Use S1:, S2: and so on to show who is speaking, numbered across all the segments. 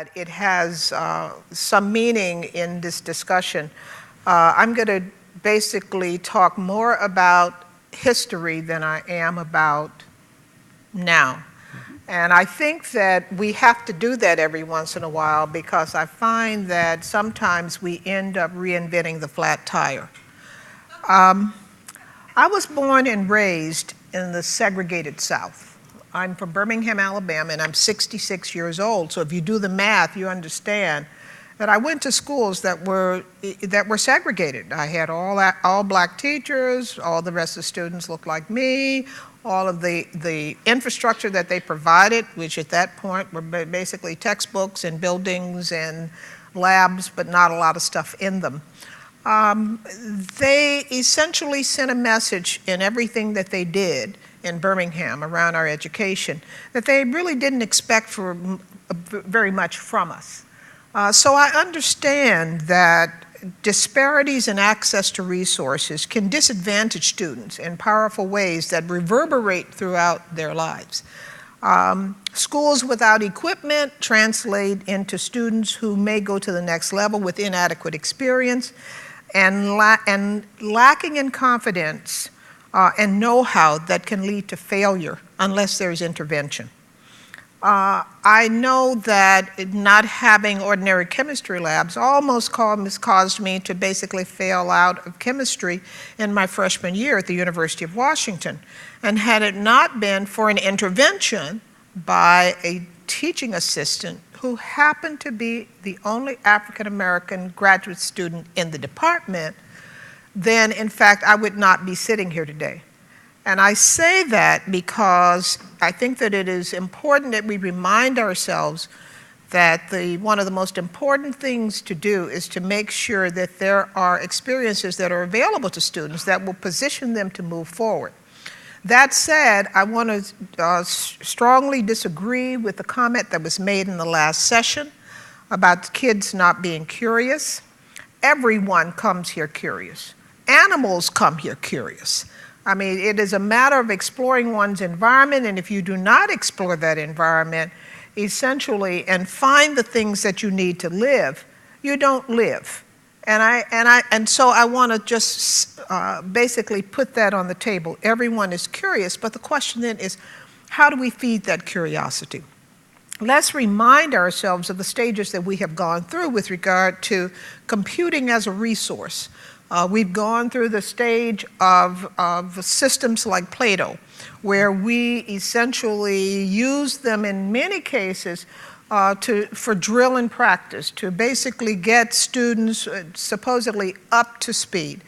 S1: that it has some meaning in this discussion. I'm going to basically talk more about history than I am about now. And I think that we have to do that every once in a while because I find that sometimes we end up reinventing the flat tire. I was born and raised in the segregated South. I'm from Birmingham, Alabama, and I'm 66 years old. So if you do the math, you understand that I went to schools that were segregated. I had all black teachers, all the rest of the students looked like me, all of the infrastructure that they provided, which at that point were basically textbooks and buildings and labs, but not a lot of stuff in them. They essentially sent a message in everything that they did in Birmingham around our education that they really didn't expect for very much from us. So I understand that disparities in access to resources can disadvantage students in powerful ways that reverberate throughout their lives. Schools without equipment translate into students who may go to the next level with inadequate experience and lacking in confidence and know-how that can lead to failure unless there's intervention. I know that not having ordinary chemistry labs almost caused me to basically fail out of chemistry in my freshman year at the University of Washington. And had it not been for an intervention by a teaching assistant who happened to be the only African-American graduate student in the department, then in fact I would not be sitting here today. And I say that because I think that it is important that we remind ourselves that one of the most important things to do is to make sure that there are experiences that are available to students that will position them to move forward. That said, I want to strongly disagree with the comment that was made in the last session about kids not being curious. Everyone comes here curious. Animals come here curious. I mean, it is a matter of exploring one's environment, and if you do not explore that environment, essentially, and find the things that you need to live, you don't live. And so I want to just basically put that on the table. Everyone is curious, but the question then is, how do we feed that curiosity? Let's remind ourselves of the stages that we have gone through with regard to computing as a resource. We've gone through the stage of systems like Plato, where we essentially use them in many cases for drill and practice, to basically get students supposedly up to speed.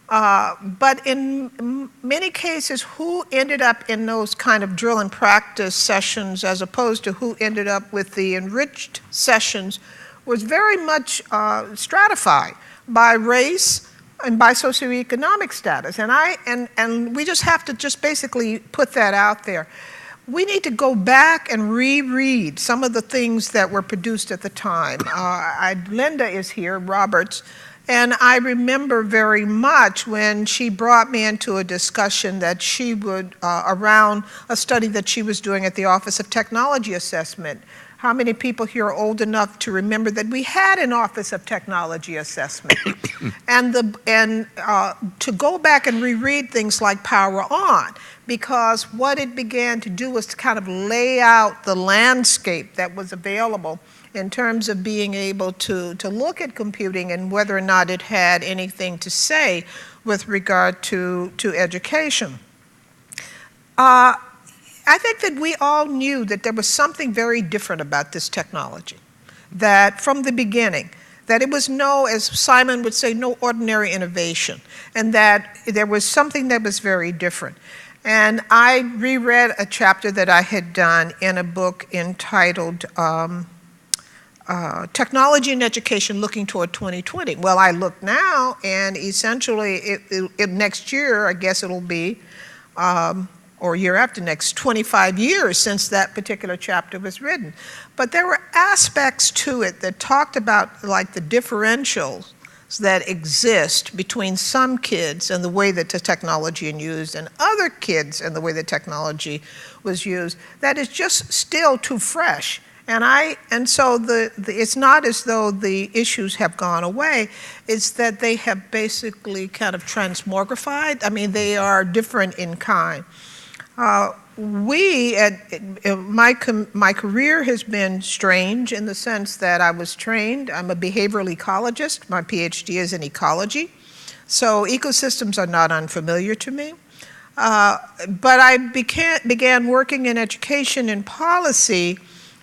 S1: But in many cases, who ended up in those kind of drill and practice sessions as opposed to who ended up with the enriched sessions was very much stratified by race and by socioeconomic status. And we just have to just basically put that out there. We need to go back and reread some of the things that were produced at the time. Linda is here, Roberts, and I remember very much when she brought me into a discussion that she would, around a study that she was doing at the Office of Technology Assessment. How many people here are old enough to remember that we had an Office of Technology Assessment? and to go back and reread things like Power On, because what it began to do was to kind of lay out the landscape that was available in terms of being able to look at computing and whether or not it had anything to say with regard to education. I think that we all knew that there was something very different about this technology, that from the beginning, that it was as Simon would say, no ordinary innovation, and that there was something that was very different. And I reread a chapter that I had done in a book entitled Technology and Education Looking Toward 2020. Well, I look now, and essentially next year, I guess it'll be, or year after next, 25 years since that particular chapter was written. But there were aspects to it that talked about like the differentials that exist between some kids and the way that the technology is used and other kids and the way the technology was used that is just still too fresh. And so it's not as though the issues have gone away. It's that they have basically kind of transmogrified. I mean, they are different in kind. My career has been strange in the sense that I was trained. I'm a behavioral ecologist. My PhD is in ecology. So ecosystems are not unfamiliar to me. But I began working in education and policy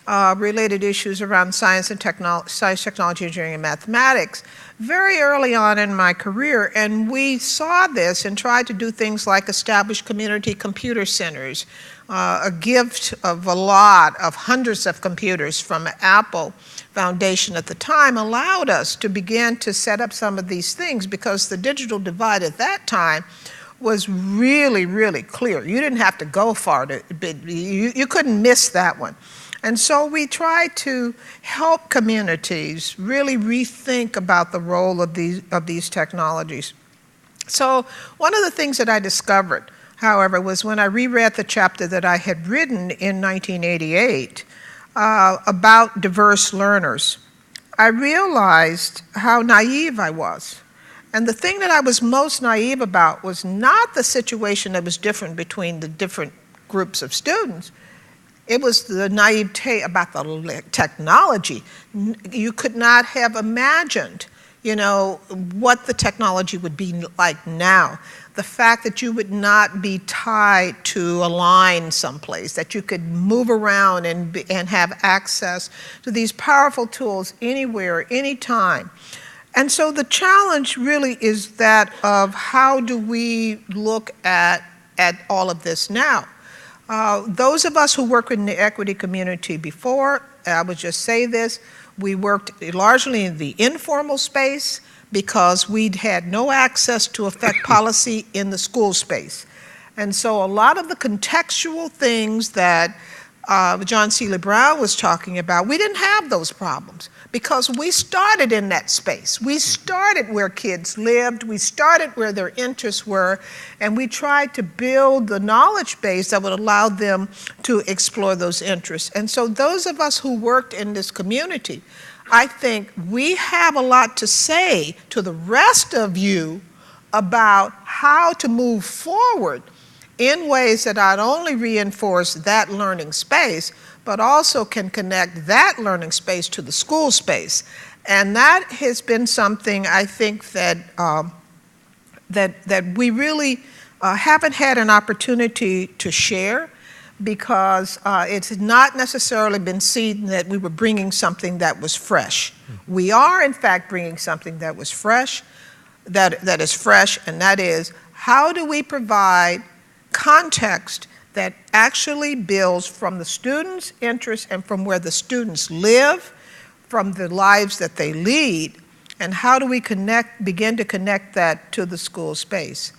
S1: related issues around science, technology, engineering, and mathematics very early on in my career. And we saw this and tried to do things like establish community computer centers, a gift of hundreds of computers from Apple Foundation at the time allowed us to begin to set up some of these things, because the digital divide at that time was really, really clear. You didn't have to go far you couldn't miss that one. And so we tried to help communities really rethink about the role of these technologies. So one of the things that I discovered, however, was when I reread the chapter that I had written in 1988 about diverse learners, I realized how naive I was. And the thing that I was most naive about was not the situation that was different between the different groups of students. It was the naivete about the technology. You could not have imagined, what the technology would be like now. The fact that you would not be tied to a line someplace, that you could move around and have access to these powerful tools anywhere, anytime. And so the challenge really is that of how do we look at all of this now? Those of us who work in the equity community before, I would just say this, we worked largely in the informal space because we'd had no access to affect policy in the school space. And so a lot of the contextual things that John Seeley Brown was talking about, we didn't have those problems because we started in that space. We started where kids lived, we started where their interests were, and we tried to build the knowledge base that would allow them to explore those interests. And so those of us who worked in this community, I think we have a lot to say to the rest of you about how to move forward in ways that not only reinforce that learning space, but also can connect that learning space to the school space. And that has been something I think that that we really haven't had an opportunity to share, because it's not necessarily been seen that we were bringing something that was fresh. We are, in fact, bringing something that was fresh, that is fresh, and that is, how do we provide context that actually builds from the students' interests and from where the students live, from the lives that they lead, and how do we begin to connect that to the school space?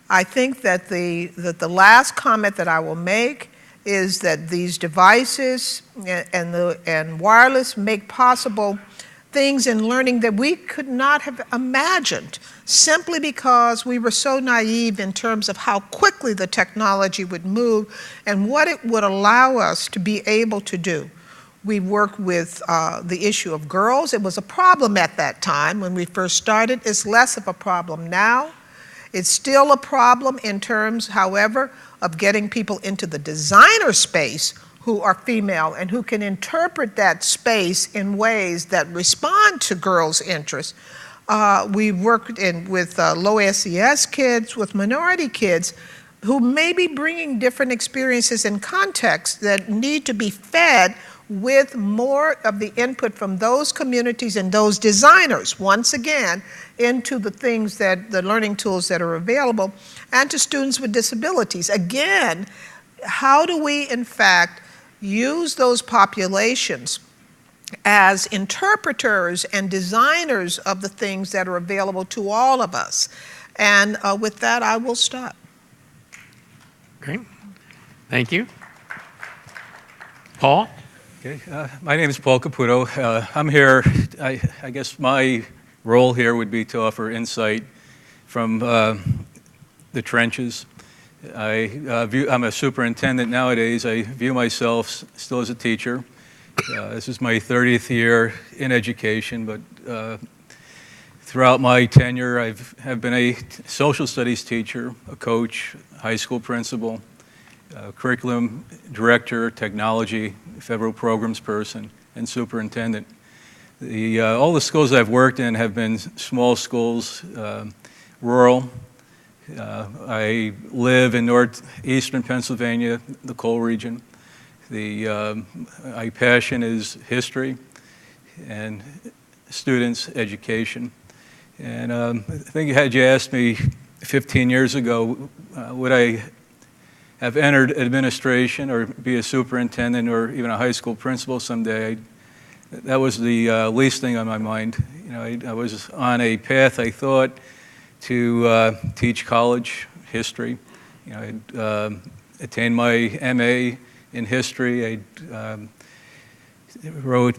S1: I think that the last comment that I will make is that these devices and wireless make possible things in learning that we could not have imagined, simply because we were so naive in terms of how quickly the technology would move and what it would allow us to be able to do. We work with the issue of girls. It was a problem at that time when we first started. It's less of a problem now. It's still a problem in terms, however, of getting people into the designer space who are female and who can interpret that space in ways that respond to girls' interests. We worked with low SES kids, with minority kids, who may be bringing different experiences and contexts that need to be fed with more of the input from those communities and those designers, once again, into the things that, the learning tools that are available, and to students with disabilities. Again, how do we, in fact, use those populations as interpreters and designers of the things that are available to all of us? And with that, I will stop.
S2: Great. Thank you. Paul?
S3: Okay. My name is Paul Caputo. I'm here, I guess my role here would be to offer insight from the trenches. I'm a superintendent nowadays. I view myself still as a teacher, This is my 30th year in education, but throughout my tenure, have been a social studies teacher, a coach, high school principal, curriculum director, technology, federal programs person, and superintendent. All the schools I've worked in have been small schools, rural. I live in northeastern Pennsylvania, the coal region. My passion is history and students' education. And I think had you asked me 15 years ago, would I have entered administration or be a superintendent or even a high school principal someday, that was the least thing on my mind. You know, I was on a path, I thought, to teach college history. You know, I'd attained my MA in history. I wrote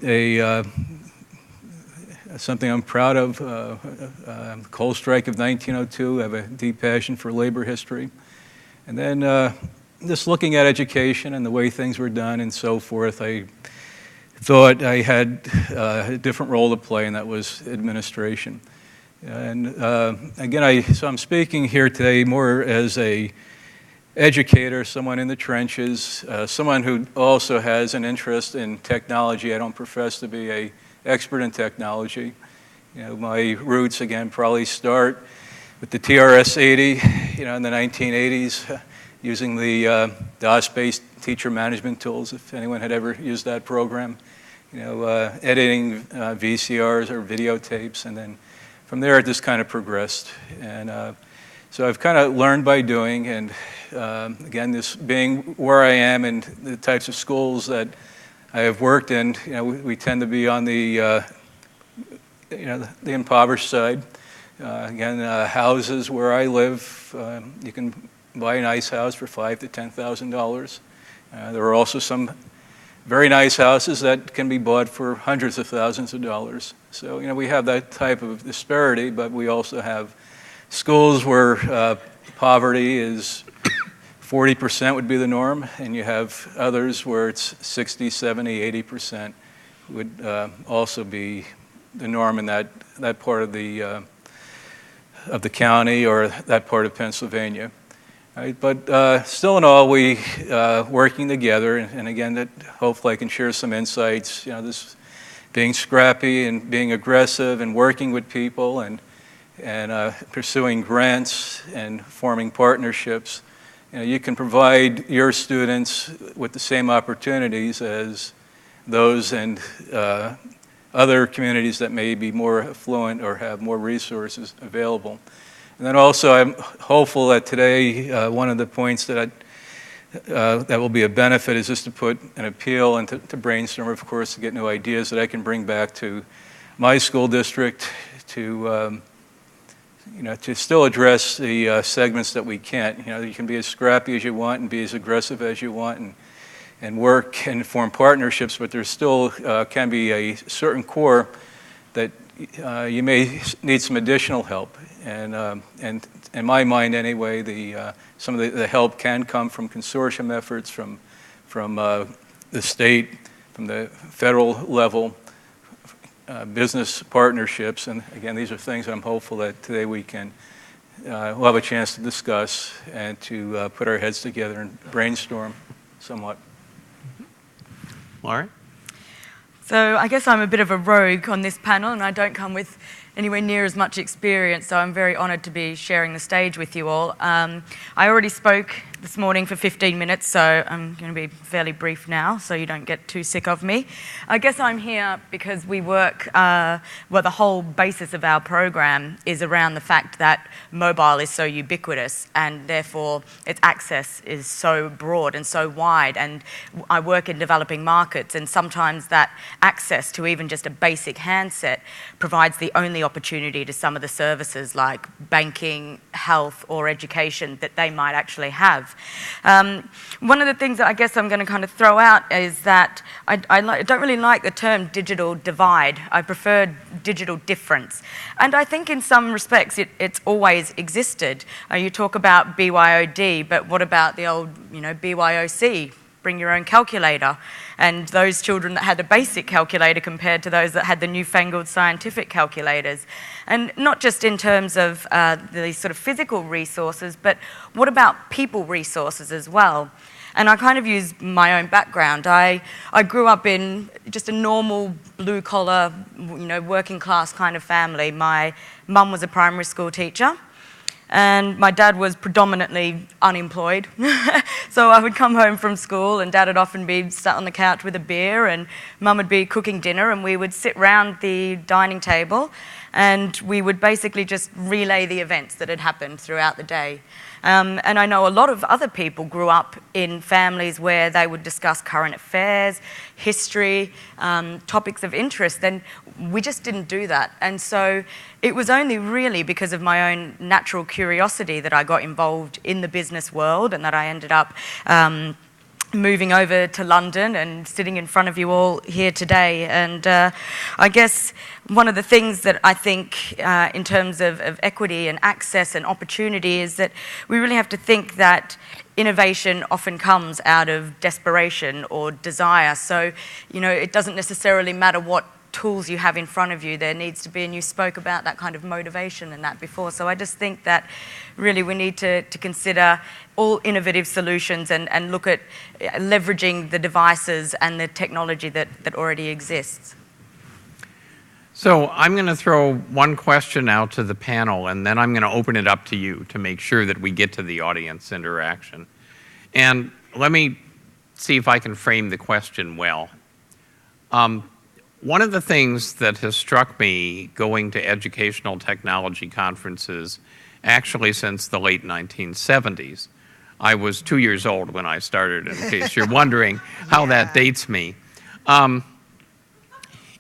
S3: something I'm proud of, the coal strike of 1902. I have a deep passion for labor history. And then just looking at education and the way things were done and so forth, I thought I had a different role to play, and that was administration. And again, so I'm speaking here today more as a educator, someone in the trenches, someone who also has an interest in technology. I don't profess to be an expert in technology. You know, my roots, again, probably start with the TRS-80, you know, in the 1980s, using the DOS-based teacher management tools, if anyone had ever used that program. You know, editing VCRs or videotapes, and then from there it just kind of progressed. And so I've kind of learned by doing, and again, this being where I am and the types of schools that I have worked in, you know, we tend to be on the you know, the impoverished side. Again, houses where I live, you can buy a nice house for $5,000 to $10,000. There are also some very nice houses that can be bought for hundreds of thousands of dollars. So, you know, we have that type of disparity, but we also have schools where poverty is 40% would be the norm, and you have others where it's 60, 70, 80% would also be the norm in that part of the county or that part of Pennsylvania. Right, but still in all, we working together, and again, that hopefully I can share some insights. You know, this being scrappy and being aggressive and working with people and pursuing grants and forming partnerships. You know, you can provide your students with the same opportunities as those in other communities that may be more affluent or have more resources available. And then also, I'm hopeful that today, one of the points that that will be a benefit is just to put an appeal and to brainstorm, of course, to get new ideas that I can bring back to my school district to, you know, to still address the segments that we can't. You know, you can be as scrappy as you want and be as aggressive as you want and work and form partnerships, but there still can be a certain core that you may need some additional help. And in my mind, anyway, some of the help can come from consortium efforts, from the state, from the federal level, business partnerships. And again, these are things that I'm hopeful that today we'll have a chance to discuss and to put our heads together and brainstorm somewhat.
S2: Lauren?
S4: So I guess I'm a bit of a rogue on this panel, and I don't come with anywhere near as much experience, so I'm very honoured to be sharing the stage with you all. I already spoke this morning for 15 minutes, so I'm going to be fairly brief now, so you don't get too sick of me. I guess I'm here because we work, well, the whole basis of our program is around the fact that mobile is so ubiquitous, and therefore its access is so broad and so wide, and I work in developing markets, and sometimes that access to even just a basic handset provides the only opportunity to some of the services like banking, health, or education that they might actually have. One of the things that I guess I'm going to kind of throw out is that I don't really like the term digital divide. I prefer digital difference. And I think in some respects it's always existed. You talk about BYOD, but what about the old, BYOC? bring your own calculator. And those children that had a basic calculator compared to those that had the newfangled scientific calculators. And not just in terms of the sort of physical resources, but what about people resources as well? And I kind of use my own background. I grew up in just a normal blue-collar, working class kind of family. My mum was a primary school teacher, and my dad was predominantly unemployed. So I would come home from school, and Dad would often be sat on the couch with a beer, and Mum would be cooking dinner, and we would sit round the dining table, and we would basically just relay the events that had happened throughout the day. And I know a lot of other people grew up in families where they would discuss current affairs, history, topics of interest, and we just didn't do that. And so it was only really because of my own natural curiosity that I got involved in the business world, and that I ended up moving over to London and sitting in front of you all here today. And I guess one of the things that I think in terms of equity and access and opportunity is that we really have to think that innovation often comes out of desperation or desire. So, it doesn't necessarily matter what tools you have in front of you. There needs to be, and you spoke about that kind of motivation and that before. So I just think that really we need to consider all innovative solutions and look at leveraging the devices and the technology that already exists.
S2: So I'm going to throw one question out to the panel, and then I'm going to open it up to you to make sure that we get to the audience interaction. And let me see if I can frame the question well. One of the things that has struck me going to educational technology conferences actually since the late 1970s, I was 2 years old when I started, in case you're wondering how that dates me,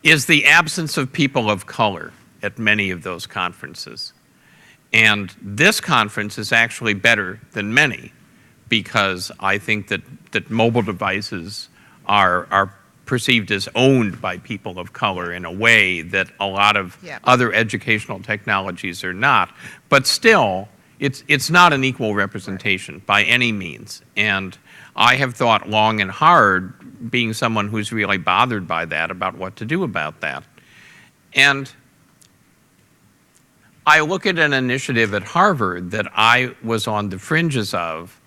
S2: is the absence of people of color at many of those conferences. And this conference is actually better than many, because I think that mobile devices are perceived as owned by people of color in a way that a lot of other educational technologies are not. But still, it's not an equal representation by any means. And I have thought long and hard, being someone who's really bothered by that, about what to do about that. And I look at an initiative at Harvard that I was on the fringes of,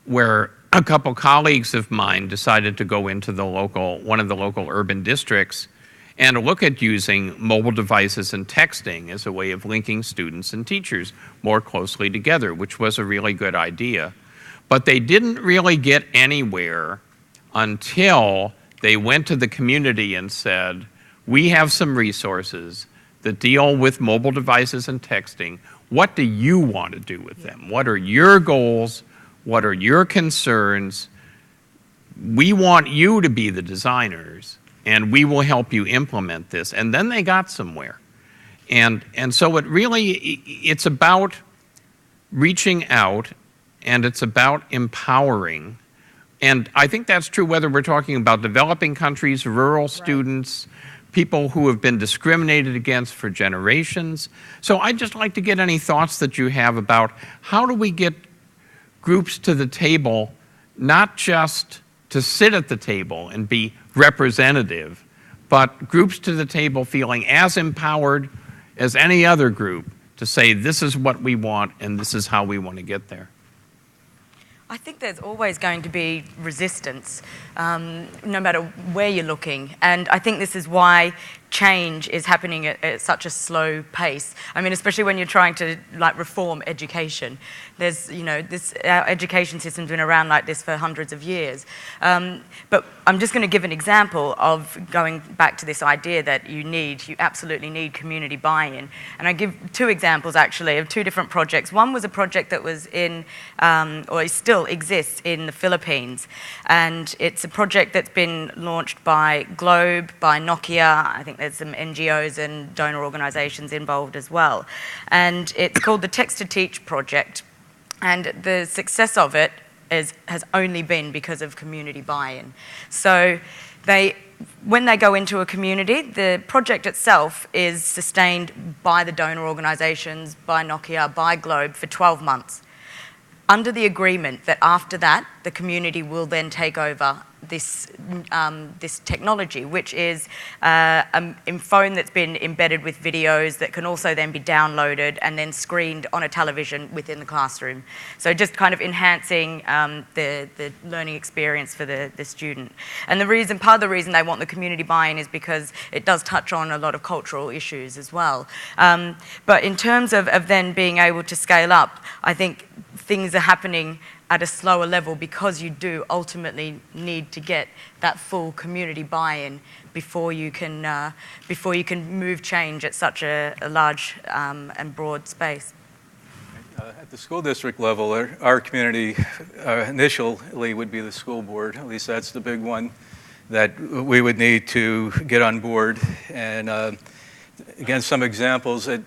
S2: where a couple colleagues of mine decided to go into one of the local urban districts and look at using mobile devices and texting as a way of linking students and teachers more closely together, which was a really good idea. But they didn't really get anywhere until they went to the community and said, we have some resources that deal with mobile devices and texting. What do you want to do with them? What are your goals? What are your concerns? We want you to be the designers, and we will help you implement this. And then they got somewhere. And so it's about reaching out, and it's about empowering. And I think that's true whether we're talking about developing countries, rural students, people who have been discriminated against for generations. So I'd just like to get any thoughts that you have about how do we get groups to the table, not just to sit at the table and be representative, but groups to the table feeling as empowered as any other group to say, this is what we want and this is how we want to get there.
S4: I think there's always going to be resistance, no matter where you're looking. And I think this is why change is happening at such a slow pace. I mean, especially when you're trying to reform education. There's, our education system's been around like this for hundreds of years. But I'm just going to give an example of going back to this idea that you absolutely need community buy-in. And I give two examples actually of two different projects. One was a project that was in, or still exists in the Philippines. And it's a project that's been launched by Globe, by Nokia. I think there's some NGOs and donor organizations involved as well. And it's called the Text to Teach project. And the success of it has only been because of community buy-in. So when they go into a community, the project itself is sustained by the donor organizations, by Nokia, by Globe for 12 months. under the agreement that after that, the community will then take over this technology, which is a phone that's been embedded with videos that can also then be downloaded and then screened on a television within the classroom. So just kind of enhancing the learning experience for the student. And part of the reason they want the community buy-in is because it does touch on a lot of cultural issues as well. But in terms of then being able to scale up, I think things are happening at a slower level because you do ultimately need to get that full community buy-in before you can move change at such a large and broad space.
S3: At the school district level, our community initially would be the school board. At least that's the big one that we would need to get on board. And again, some examples at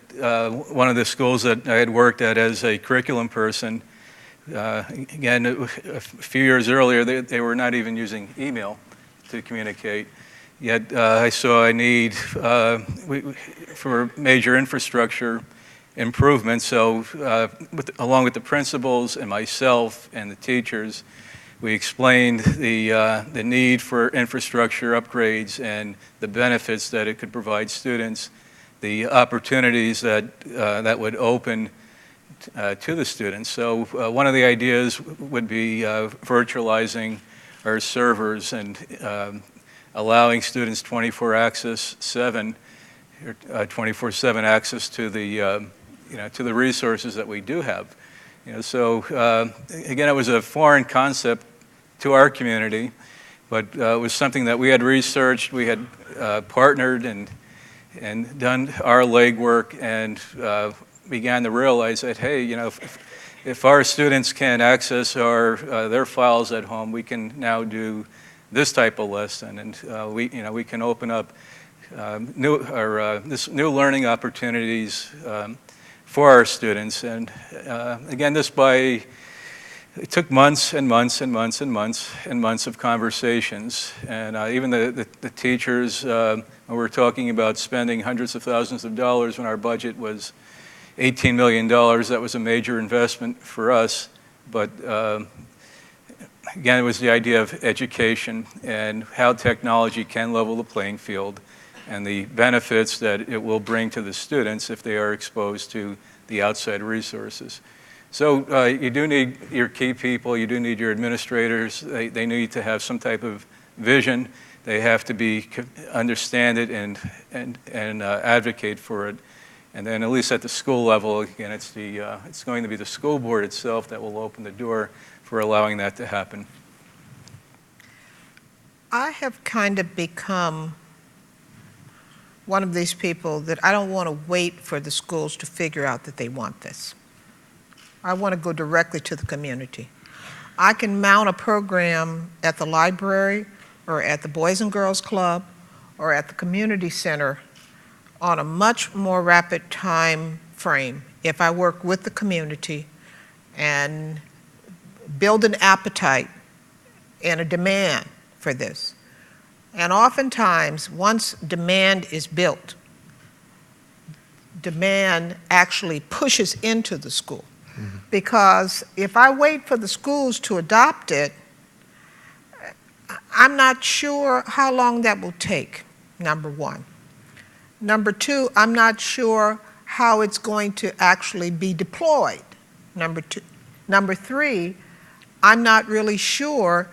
S3: one of the schools that I had worked at as a curriculum person. Again, a few years earlier, they were not even using email to communicate. Yet I saw a need for major infrastructure improvements. So along with the principals and myself and the teachers, we explained the need for infrastructure upgrades and the benefits that it could provide students, the opportunities that would open to the students. So one of the ideas would be virtualizing our servers and allowing students 24/7 access to the to the resources that we do have. So again, it was a foreign concept to our community, but it was something that we had researched, we had partnered and done our legwork, and began to realize that, hey, if our students can't access their files at home, we can now do this type of lesson, and we can open up new learning opportunities for our students. And again, it took months and months and months and months and months of conversations, and even the teachers. When we were talking about spending hundreds of thousands of dollars when our budget was $18 million. That was a major investment for us, but again, it was the idea of education and how technology can level the playing field and the benefits that it will bring to the students if they are exposed to the outside resources. So you do need your key people, you do need your administrators. They need to have some type of vision. They have to understand it and advocate for it. And then, at least at the school level, again, it's going to be the school board itself that will open the door for allowing that to happen.
S1: I have kind of become one of these people that I don't want to wait for the schools to figure out that they want this. I want to go directly to the community. I can mount a program at the library or at the Boys and Girls Club or at the community center on a much more rapid time frame if I work with the community and build an appetite and a demand for this. And oftentimes, once demand is built, demand actually pushes into the school. Mm-hmm. Because if I wait for the schools to adopt it, I'm not sure how long that will take, number one. Number two, I'm not sure how it's going to actually be deployed, number two. Number three, I'm not really sure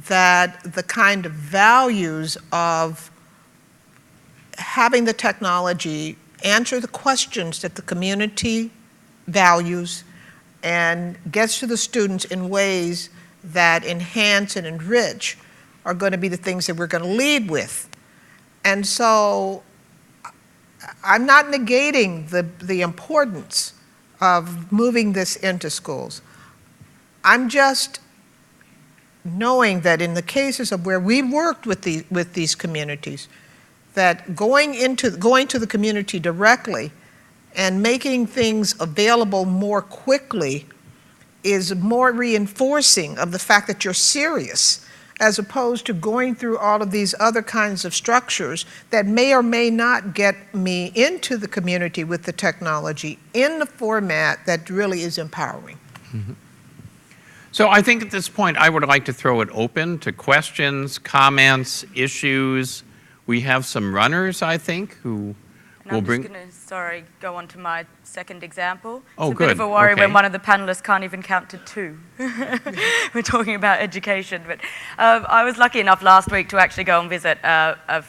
S1: that the kind of values of having the technology answer the questions that the community values and gets to the students in ways that enhance and enrich are going to be the things that we're going to lead with. And so I'm not negating the importance of moving this into schools. I'm just knowing that in the cases of where we've worked with these communities, that going to the community directly and making things available more quickly is more reinforcing of the fact that you're serious, as opposed to going through all of these other kinds of structures that may or may not get me into the community with the technology in the format that really is empowering.
S2: Mm-hmm. So I think at this point, I would like to throw it open to questions, comments, issues. We have some runners, I think, who
S4: And
S2: will
S4: I'm
S2: bring...
S4: just going to, sorry, go on to my second example.
S2: Oh,
S4: it's a bit of
S2: good.
S4: a worry
S2: Okay.
S4: when one of the panelists can't even count to 2. We're talking about education. But I was lucky enough last week to actually go and visit a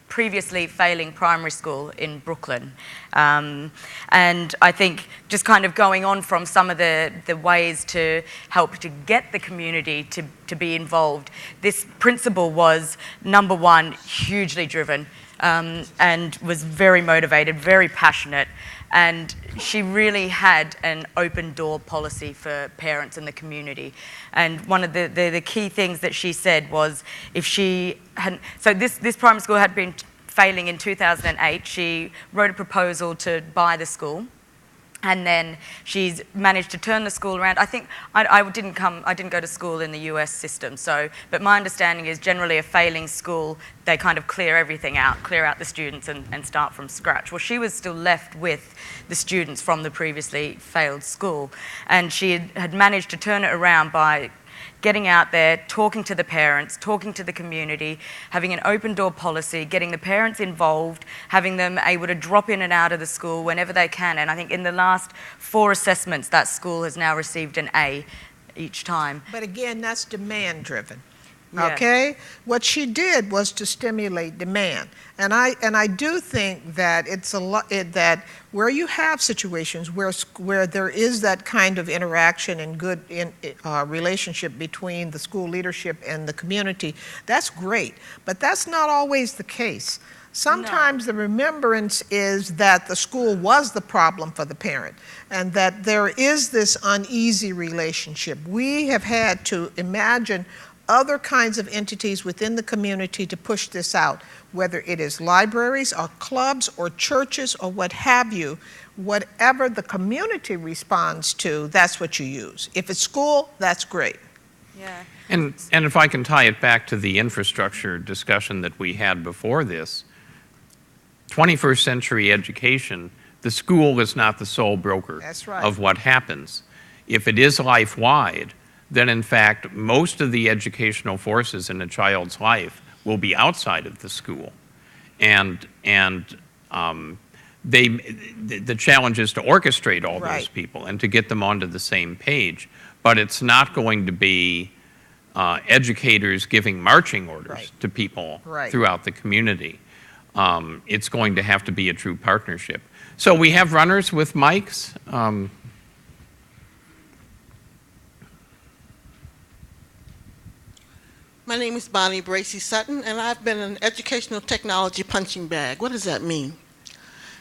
S4: previously failing primary school in Brooklyn. And I think just kind of going on from some of the ways to help to get the community to be involved, this principal was, number one, hugely driven and was very motivated, very passionate. And she really had an open door policy for parents and the community. And one of the key things that she said was if she hadn't, so this primary school had been failing in 2008. She wrote a proposal to buy the school. And then she's managed to turn the school around. I think I didn't go to school in the US system, but my understanding is generally a failing school, they kind of clear everything out, clear out the students and start from scratch. Well, she was still left with the students from the previously failed school. And she had managed to turn it around by getting out there, talking to the parents, talking to the community, having an open door policy, getting the parents involved, having them able to drop in and out of the school whenever they can. And I think in the last 4 assessments, that school has now received an A each time.
S1: But again, that's demand driven.
S4: Yeah.
S1: Okay? What she did was to stimulate demand. And I do think that it's a lot that where you have situations where there is that kind of interaction and good relationship between the school leadership and the community, that's great. But that's not always the case. Sometimes the remembrance is that the school was the problem for the parent and that there is this uneasy relationship. We have had to imagine other kinds of entities within the community to push this out, whether it is libraries or clubs or churches or what have you. Whatever the community responds to, that's what you use. If it's school, that's great.
S4: Yeah.
S2: And if I can tie it back to the infrastructure discussion that we had before this, 21st century education, the school is not the sole broker
S1: That's right.
S2: of what happens. If it is life-wide, then in fact, most of the educational forces in a child's life will be outside of the school. And the challenge is to orchestrate all those people and to get them onto the same page. But it's not going to be educators giving marching orders to people throughout the community. It's going to have to be a true partnership. So we have runners with mics.
S5: My name is Bonnie Bracy Sutton, and I've been an educational technology punching bag. What does that mean?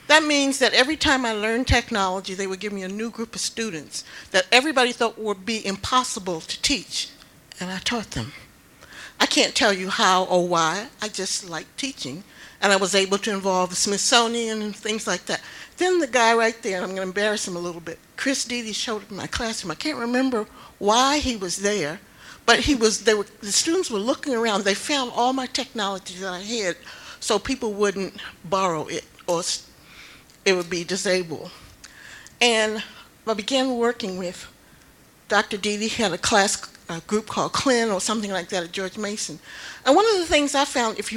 S5: That means that every time I learned technology, they would give me a new group of students that everybody thought would be impossible to teach, and I taught them. I can't tell you how or why, I just liked teaching, and I was able to involve the Smithsonian and things like that. Then the guy right there, and I'm going to embarrass him a little bit, Chris Deedy showed up in my classroom. I can't remember why he was there, but the students were looking around. They found all my technology that I had so people wouldn't borrow it or it would be disabled. And I began working with Dr. Deedy. He had a group called CLIN or something like that at George Mason. And one of the things I found, if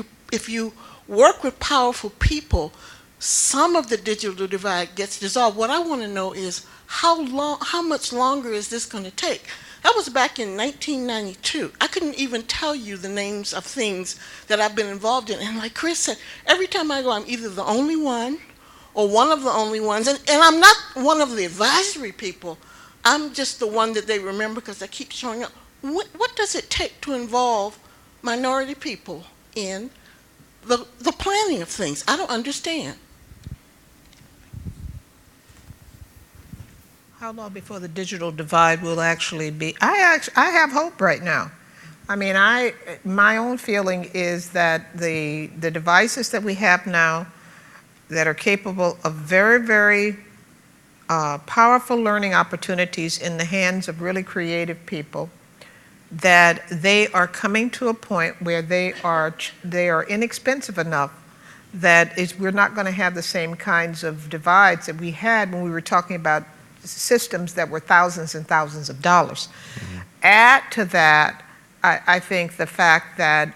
S5: you work with powerful people, some of the digital divide gets dissolved. What I want to know is how much longer is this going to take? That was back in 1992. I couldn't even tell you the names of things that I've been involved in. And like Chris said, every time I go, I'm either the only one or one of the only ones. And I'm not one of the advisory people. I'm just the one that they remember because I keep showing up. What does it take to involve minority people in the planning of things? I don't understand.
S1: How long before the digital divide will actually be? I have hope right now. I mean, my own feeling is that the devices that we have now that are capable of very, very powerful learning opportunities in the hands of really creative people, that they are coming to a point where they are inexpensive enough that we're not going to have the same kinds of divides that we had when we were talking about systems that were thousands and thousands of dollars. Mm-hmm. add to that, I think the fact that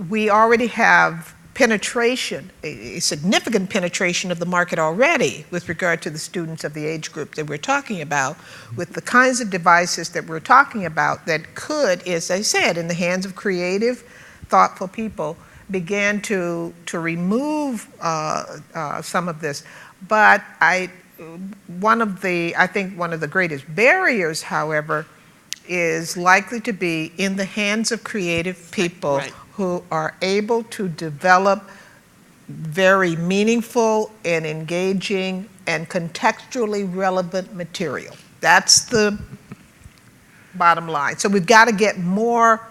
S1: we already have penetration, a significant penetration of the market already with regard to the students of the age group that we're talking about, with the kinds of devices that we're talking about that could, as I said, in the hands of creative, thoughtful people, begin to remove some of this. But I think one of the greatest barriers, however, is likely to be in the hands of creative people who are able to develop very meaningful and engaging and contextually relevant material. That's the bottom line. So we've got to get more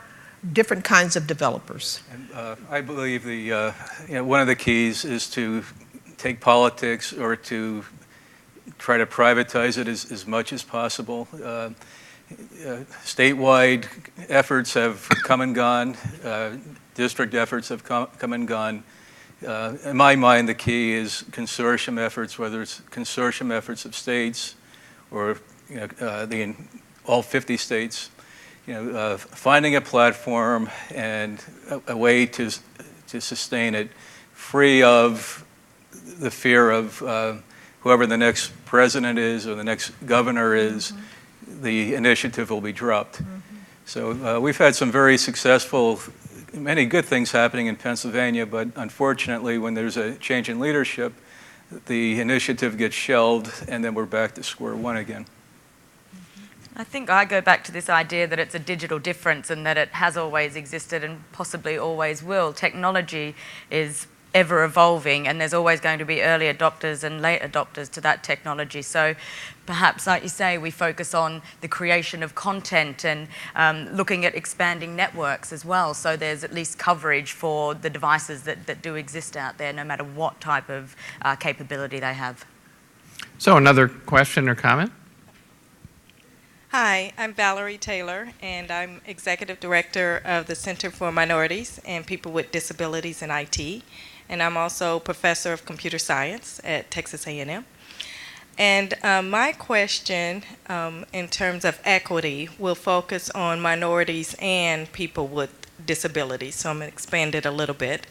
S1: different kinds of developers.
S3: And, I believe one of the keys is to take politics or to try to privatize it as much as possible. Statewide efforts have come and gone. District efforts have come and gone. In my mind, the key is consortium efforts, whether it's consortium efforts of states or all 50 states. Finding a platform and a way to sustain it, free of the fear of whoever the next president is or the next governor is, the initiative will be dropped. So we've had some very successful, many good things happening in Pennsylvania, but unfortunately when there's a change in leadership, the initiative gets shelved and then we're back to square one again.
S4: I think I go back to this idea that it's a digital difference and that it has always existed and possibly always will. Technology is ever evolving and there's always going to be early adopters and late adopters to that technology. So perhaps, like you say, we focus on the creation of content and looking at expanding networks as well, so there's at least coverage for the devices that do exist out there, no matter what type of capability they have.
S2: So another question or comment?
S6: Hi, I'm Valerie Taylor, and I'm Executive Director of the Center for Minorities and People with Disabilities in IT, and I'm also Professor of Computer Science at Texas A&M. And my question in terms of equity will focus on minorities and people with disabilities, so I'm going to expand it a little bit.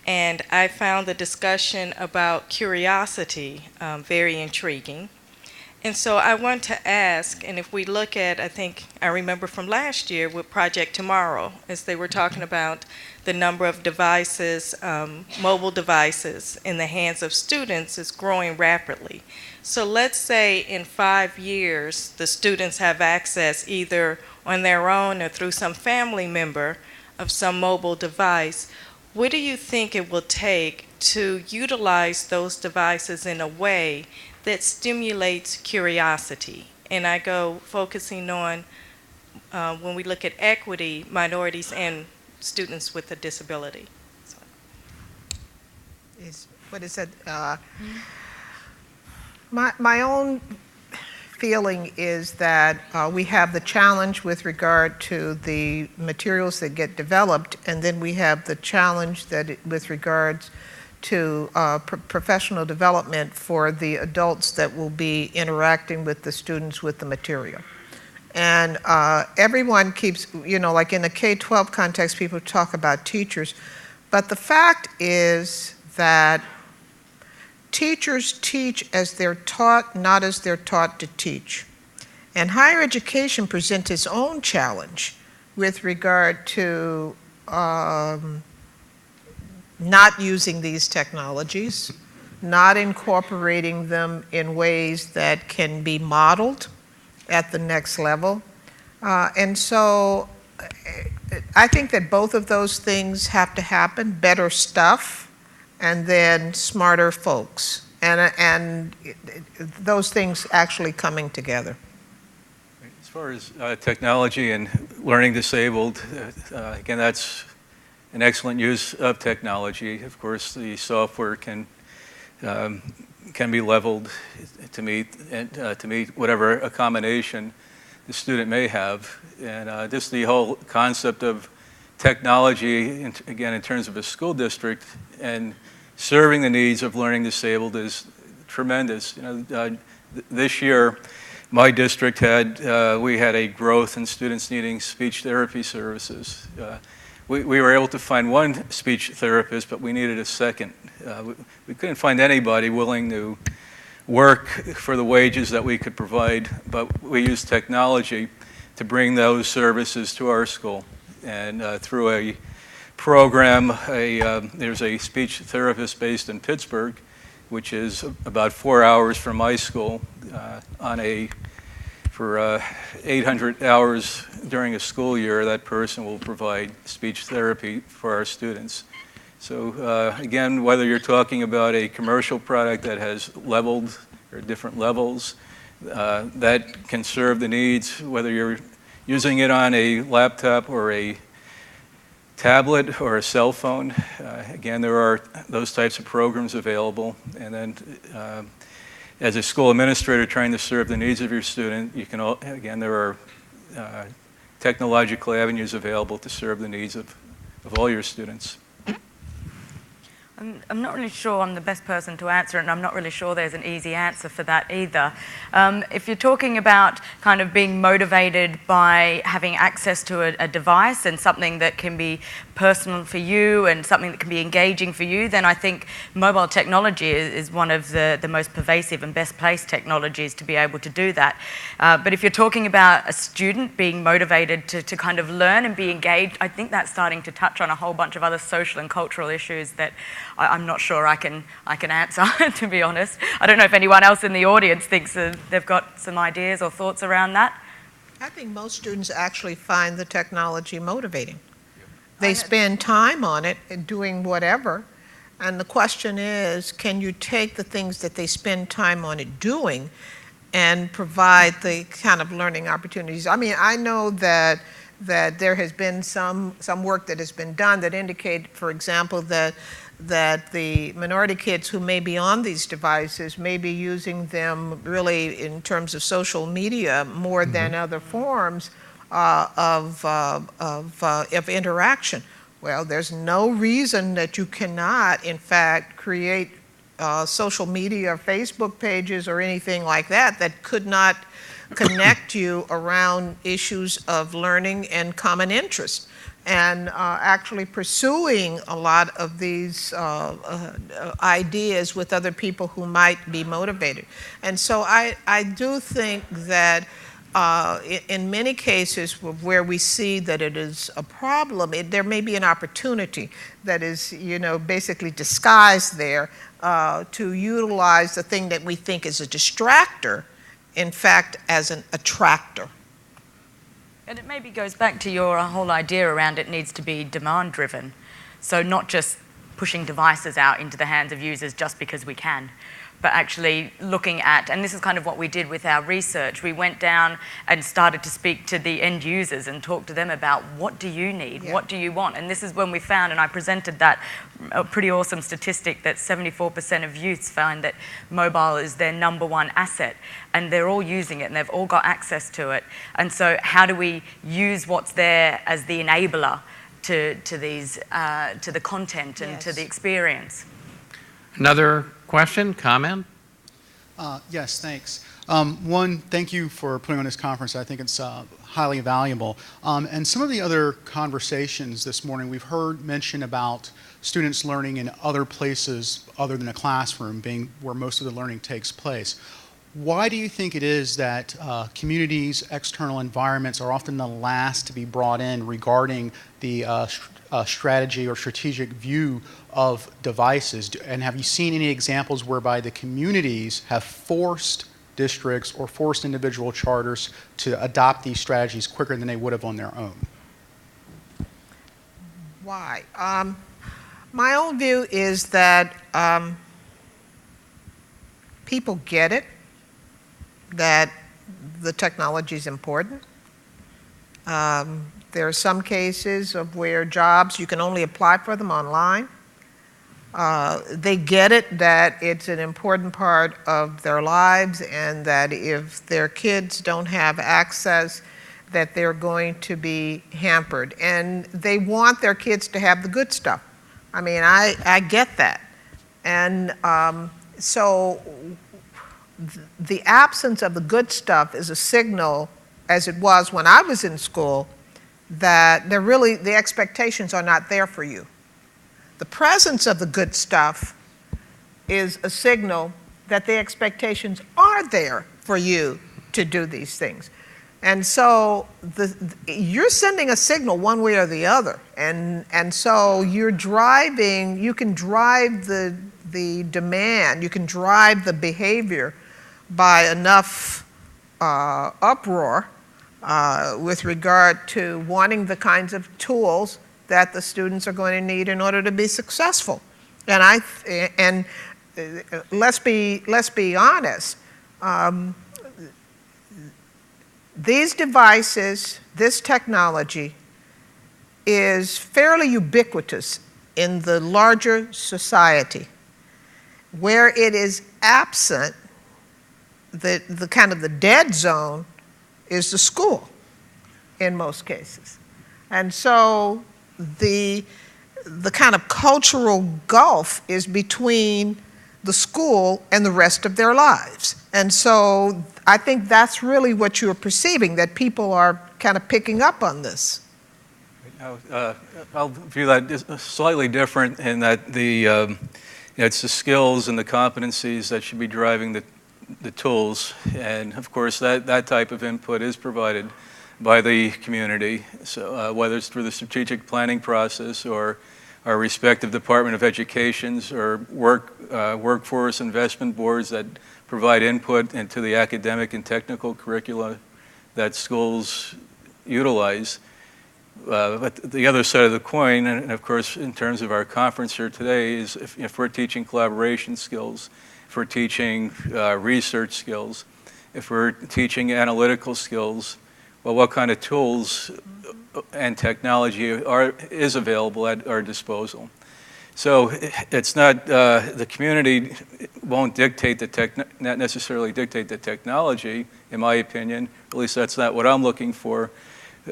S6: And I found the discussion about curiosity very intriguing. And so I want to ask, and if we look at, I remember from last year with Project Tomorrow, as they were talking about the number of devices, mobile devices in the hands of students is growing rapidly. So let's say in 5 years, the students have access either on their own or through some family member of some mobile device. What do you think it will take to utilize those devices in a way that stimulates curiosity? And I go focusing on, when we look at equity, minorities and students with a disability. So.
S1: What is it? My own feeling is that we have the challenge with regard to the materials that get developed, and then we have the challenge with regards to professional development for the adults that will be interacting with the students with the material. And everyone keeps, like in the K-12 context, people talk about teachers, but the fact is that teachers teach as they're taught, not as they're taught to teach. And higher education presents its own challenge with regard to not using these technologies, not incorporating them in ways that can be modeled at the next level. And so I think that both of those things have to happen: better stuff and then smarter folks. And those things actually coming together.
S3: As far as technology and learning disabled, again, that's an excellent use of technology. Of course, the software can be leveled to meet whatever accommodation the student may have. And just the whole concept of technology, again, in terms of a school district and serving the needs of learning disabled is tremendous. This year, my district we had a growth in students needing speech therapy services. We were able to find one speech therapist, but we needed a second. We couldn't find anybody willing to work for the wages that we could provide, but we used technology to bring those services to our school. And through a program, there's a speech therapist based in Pittsburgh, which is about 4 hours from my school for 800 hours during a school year. That person will provide speech therapy for our students. So again, whether you're talking about a commercial product that has leveled or different levels that can serve the needs, whether you're using it on a laptop or a tablet or a cell phone, again, there are those types of programs available. And then as a school administrator trying to serve the needs of your student, you can, again, there are technological avenues available to serve the needs of all your students.
S4: I'm not really sure I'm the best person to answer it, and I'm not really sure there's an easy answer for that either. If you're talking about kind of being motivated by having access to a device and something that can be personal for you and something that can be engaging for you, then I think mobile technology is one of the most pervasive and best placed technologies to be able to do that. But if you're talking about a student being motivated to kind of learn and be engaged, I think that's starting to touch on a whole bunch of other social and cultural issues that I'm not sure I can answer, to be honest. I don't know if anyone else in the audience thinks that they've got some ideas or thoughts around that.
S1: I think most students actually find the technology motivating. They spend time on it and doing whatever, and the question is, can you take the things that they spend time on it doing and provide the kind of learning opportunities? I mean, I know that there has been some work that has been done that indicate, for example, that the minority kids who may be on these devices may be using them really in terms of social media more than other forms of interaction. Well, there's no reason that you cannot, in fact, create social media, Facebook pages or anything like that could not connect you around issues of learning and common interest. And actually pursuing a lot of these ideas with other people who might be motivated. And so I do think that in many cases where we see that it is a problem, there may be an opportunity that is, basically disguised there to utilize the thing that we think is a distractor, in fact, as an attractor.
S4: And it maybe goes back to your whole idea around it needs to be demand driven. So not just pushing devices out into the hands of users just because we can, but actually looking at, and this is kind of what we did with our research, we went down and started to speak to the end users and talk to them about what do you need, what do you want? And this is when we found, and I presented that a pretty awesome statistic, that 74% of youths find that mobile is their #1 asset, and they're all using it and they've all got access to it. And so how do we use what's there as the enabler to the content and to the experience?
S2: Another question, comment?
S7: Yes, thanks. One, thank you for putting on this conference. I think it's highly valuable. And some of the other conversations this morning, we've heard mention about students learning in other places other than a classroom being where most of the learning takes place. Why do you think it is that communities, external environments are often the last to be brought in regarding the strategy or strategic view of devices? And have you seen any examples whereby the communities have forced districts or forced individual charters to adopt these strategies quicker than they would have on their own?
S1: Why? My own view is that people get it, that the technology is important. There are some cases of where jobs, you can only apply for them online. They get it that it's an important part of their lives and that if their kids don't have access, that they're going to be hampered. And they want their kids to have the good stuff. I mean, I get that. And so the absence of the good stuff is a signal, as it was when I was in school, that the expectations are not there for you. The presence of the good stuff is a signal that the expectations are there for you to do these things. And so you're sending a signal one way or the other. And so you can drive the demand, you can drive the behavior by enough uproar with regard to wanting the kinds of tools that the students are going to need in order to be successful. And let's be honest. These devices, this technology, is fairly ubiquitous in the larger society. Where it is absent, the kind of the dead zone, is the school in most cases. And so the kind of cultural gulf is between the school and the rest of their lives. And so I think that's really what you're perceiving, that people are kind of picking up on this.
S3: I'll view that slightly different in that it's the skills and the competencies that should be driving the tools. And of course, that type of input is provided by the community. So whether it's through the strategic planning process or our respective Department of Educations or workforce investment boards that provide input into the academic and technical curricula that schools utilize. But the other side of the coin, and of course in terms of our conference here today, is if we're teaching collaboration skills, if we're teaching research skills, if we're teaching analytical skills, well, what kind of tools and technology is available at our disposal? So it's not, the community won't dictate not necessarily dictate the technology, in my opinion. At least that's not what I'm looking for.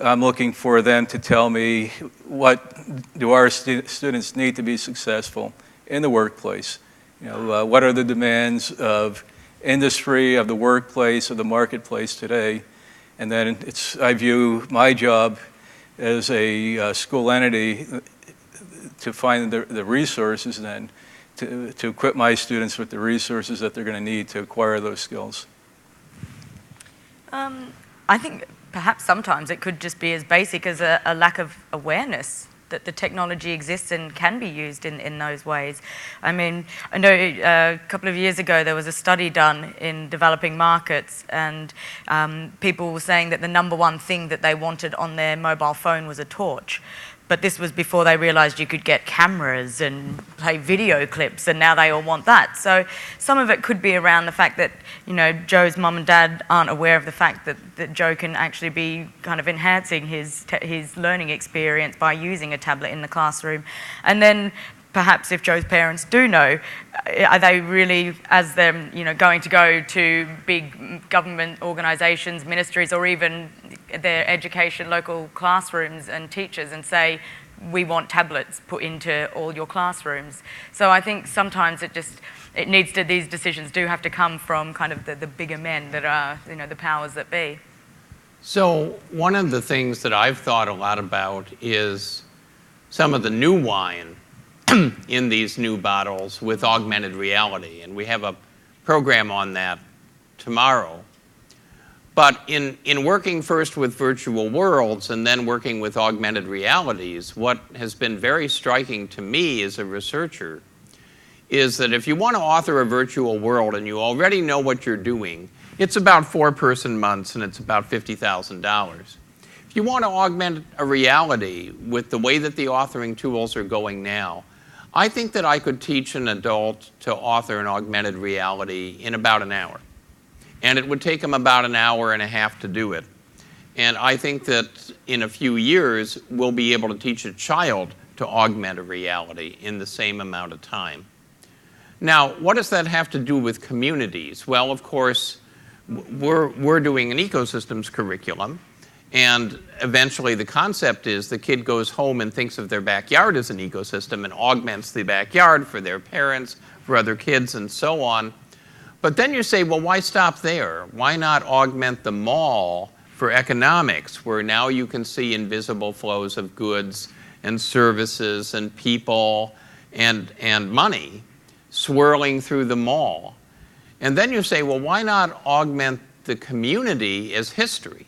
S3: I'm looking for them to tell me what do our students need to be successful in the workplace. What are the demands of industry, of the workplace, of the marketplace today? And then I view my job as a school entity to find the resources then to equip my students with the resources that they're going to need to acquire those skills.
S4: I think perhaps sometimes it could just be as basic as a lack of awareness that the technology exists and can be used in those ways. I mean, I know a couple of years ago there was a study done in developing markets, and people were saying that the number one thing that they wanted on their mobile phone was a torch. But this was before they realized you could get cameras and play video clips, and now they all want that. So some of it could be around the fact that, Joe's mum and dad aren't aware of the fact that Joe can actually be kind of enhancing his learning experience by using a tablet in the classroom. And then perhaps if Joe's parents do know, are they really, as them, going to go to big government organizations, ministries, or even their education, local classrooms and teachers and say, we want tablets put into all your classrooms? So I think sometimes these decisions do have to come from kind of the bigger men that are, the powers that be.
S2: So one of the things that I've thought a lot about is some of the new wine in these new bottles with augmented reality. And we have a program on that tomorrow. But in working first with virtual worlds and then working with augmented realities, what has been very striking to me as a researcher is that if you want to author a virtual world and you already know what you're doing, it's about 4 person months and it's about $50,000. If you want to augment a reality with the way that the authoring tools are going now, I think that I could teach an adult to author an augmented reality in about an hour. And it would take them about an hour and a half to do it. And I think that in a few years, we'll be able to teach a child to augment a reality in the same amount of time. Now, what does that have to do with communities? Well, of course, we're doing an ecosystems curriculum. And eventually the concept is the kid goes home and thinks of their backyard as an ecosystem and augments the backyard for their parents, for other kids, and so on. But then you say, well, why stop there? Why not augment the mall for economics, where now you can see invisible flows of goods and services and people and money swirling through the mall? And then you say, well, why not augment the community as history?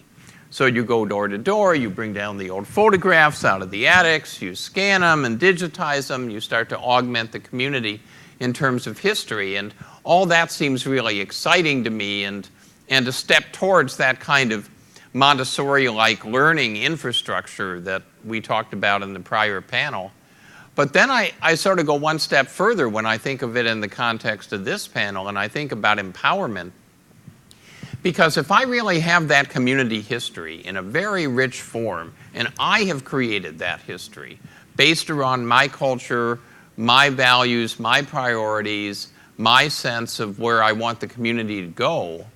S2: So you go door to door, you bring down the old photographs out of the attics, you scan them and digitize them, you start to augment the community in terms of history. And all that seems really exciting to me, and a step towards that kind of Montessori-like learning infrastructure that we talked about in the prior panel. But then I sort of go one step further when I think of it in the context of this panel, and I think about empowerment. Because if I really have that community history in a very rich form, and I have created that history based around my culture, my values, my priorities, my sense of where I want the community to go,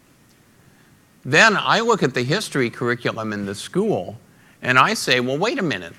S2: then I look at the history curriculum in the school and I say, well, wait a minute.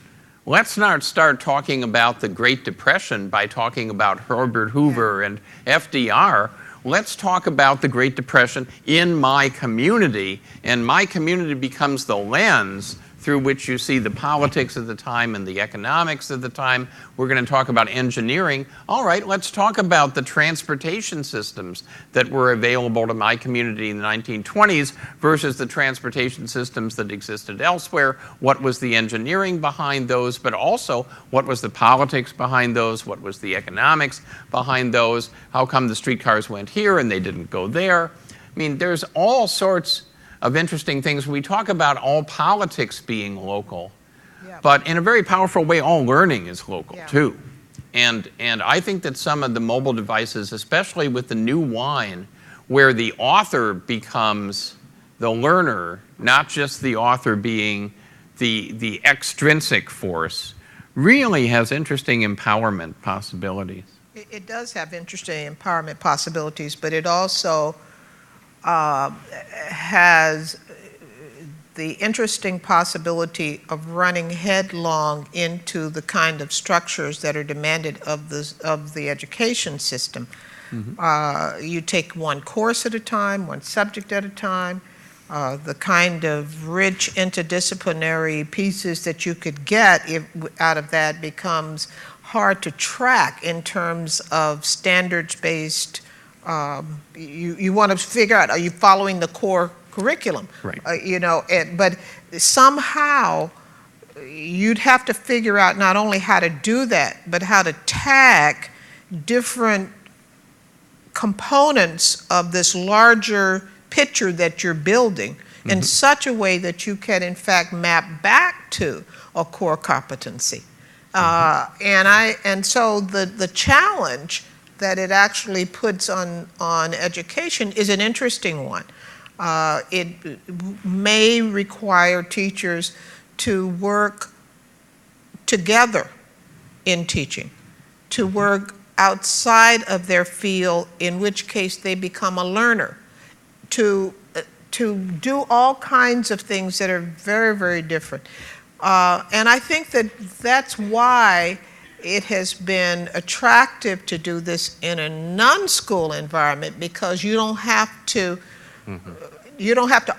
S2: Let's not start talking about the Great Depression by talking about Herbert Hoover and FDR. Let's talk about the Great Depression in my community, and my community becomes the lens through which you see the politics of the time and the economics of the time. We're going to talk about engineering. All right, let's talk about the transportation systems that were available to my community in the 1920s versus the transportation systems that existed elsewhere. What was the engineering behind those, but also what was the politics behind those? What was the economics behind those? How come the streetcars went here and they didn't go there? I mean, there's all sorts of interesting things. We talk about all politics being local, but in a very powerful way, all learning is local too. And I think that some of the mobile devices, especially with the new wine, where the author becomes the learner, not just the author being the extrinsic force, really has interesting empowerment possibilities.
S1: It does have interesting empowerment possibilities, but it also has the interesting possibility of running headlong into the kind of structures that are demanded of the education system. Mm-hmm. You take one course at a time, one subject at a time. The kind of rich interdisciplinary pieces that you could get out of that becomes hard to track in terms of standards-based. You want to figure out, are you following the core curriculum?
S2: Right.
S1: But somehow you'd have to figure out not only how to do that, but how to tag different components of this larger picture that you're building in such a way that you can in fact map back to a core competency. And so the challenge that it actually puts on education is an interesting one. It may require teachers to work together in teaching, to work outside of their field, in which case they become a learner, to do all kinds of things that are very, very different. And I think that that's why it has been attractive to do this in a non-school environment, because you don't have to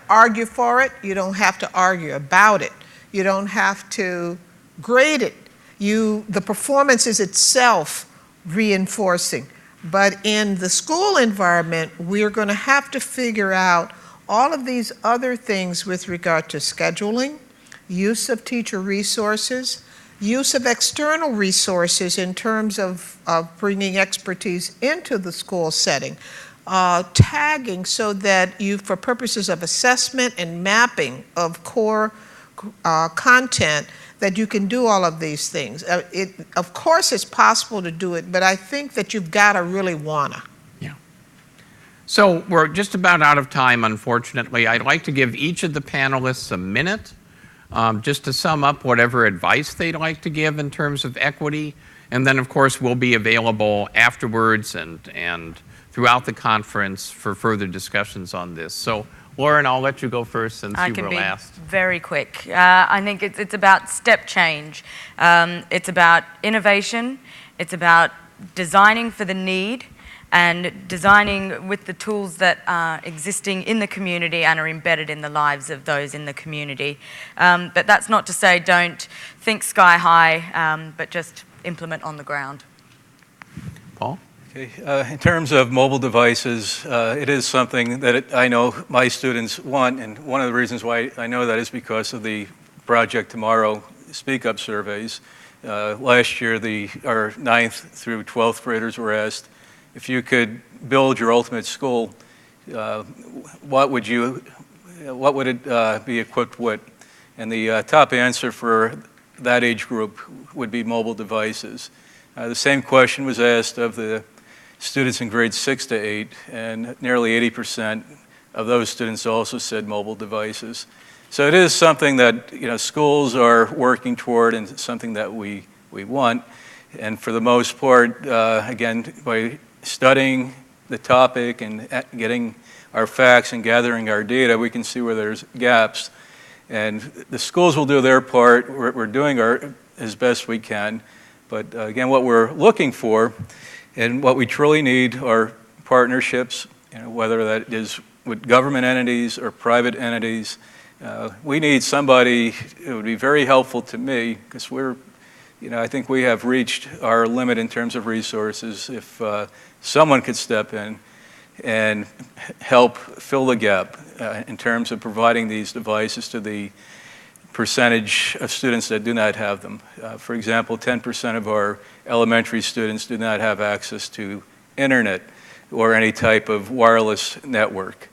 S1: argue for it, you don't have to argue about it, you don't have to grade it. The performance is itself reinforcing. But in the school environment, we're going to have to figure out all of these other things with regard to scheduling, use of teacher resources, use of external resources in terms of bringing expertise into the school setting, tagging so that for purposes of assessment and mapping of core content, that you can do all of these things. Of course, it's possible to do it, but I think that you've got to really wanna.
S2: Yeah. So we're just about out of time, unfortunately. I'd like to give each of the panelists a minute just to sum up whatever advice they'd like to give in terms of equity. And then, of course, we'll be available afterwards and throughout the conference for further discussions on this. So, Lauren, I'll let you go first since you were last.
S4: I can be very quick. I think it's about step change. It's about innovation. It's about designing for the need. and designing with the tools that are existing in the community and are embedded in the lives of those in the community. But that's not to say don't think sky high, but just implement on the ground.
S2: Paul?
S3: Okay. In terms of mobile devices, it is something that I know my students want, and one of the reasons why I know that is because of the Project Tomorrow Speak Up surveys. Last year, our 9th through 12th graders were asked, if you could build your ultimate school, what would it be equipped with? And the top answer for that age group would be mobile devices. The same question was asked of the students in grades 6 to 8, and nearly 80% of those students also said mobile devices. So it is something that schools are working toward, and something that we want. And for the most part, again, by studying the topic and getting our facts and gathering our data, we can see where there's gaps. And the schools will do their part. We're doing as best we can. But again, what we're looking for and what we truly need are partnerships, whether that is with government entities or private entities. We need somebody. It would be very helpful to me, because I think we have reached our limit in terms of resources. If someone could step in and help fill the gap in terms of providing these devices to the percentage of students that do not have them. For example, 10% of our elementary students do not have access to internet or any type of wireless network.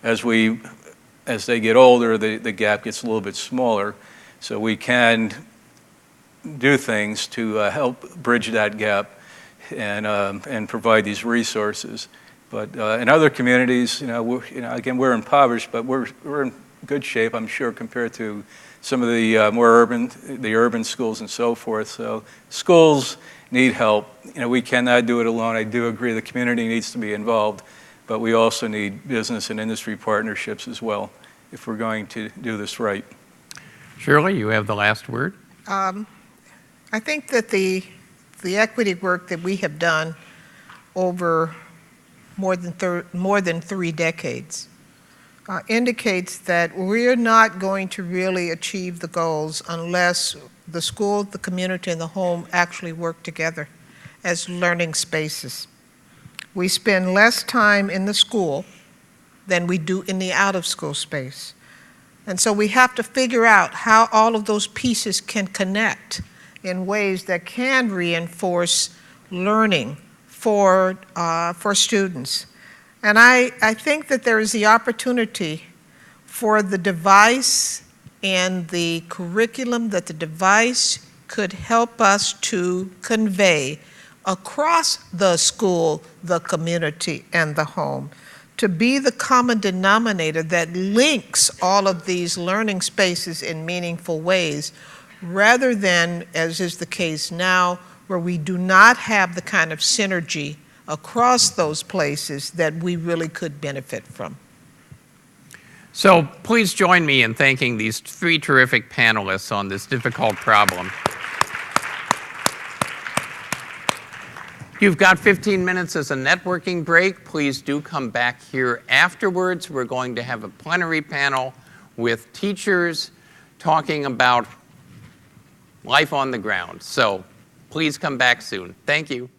S3: As they get older, the gap gets a little bit smaller, so we can do things to help bridge that gap and provide these resources. But in other communities, again, we're impoverished, but we're in good shape, I'm sure, compared to some of the more urban schools and so forth. So schools need help. We cannot do it alone. I do agree the community needs to be involved, but we also need business and industry partnerships as well if we're going to do this right.
S2: Shirley, you have the last word.
S1: I think that the equity work that we have done over more than 3 decades indicates that we're not going to really achieve the goals unless the school, the community, and the home actually work together as learning spaces. We spend less time in the school than we do in the out-of-school space. And so we have to figure out how all of those pieces can connect in ways that can reinforce learning for students. And I think that there is the opportunity for the device and the curriculum that the device could help us to convey across the school, the community, and the home, to be the common denominator that links all of these learning spaces in meaningful ways, rather than, as is the case now, where we do not have the kind of synergy across those places that we really could benefit from.
S2: So please join me in thanking these 3 terrific panelists on this difficult problem. You've got 15 minutes as a networking break. Please do come back here afterwards. We're going to have a plenary panel with teachers talking about life on the ground. So please come back soon. Thank you.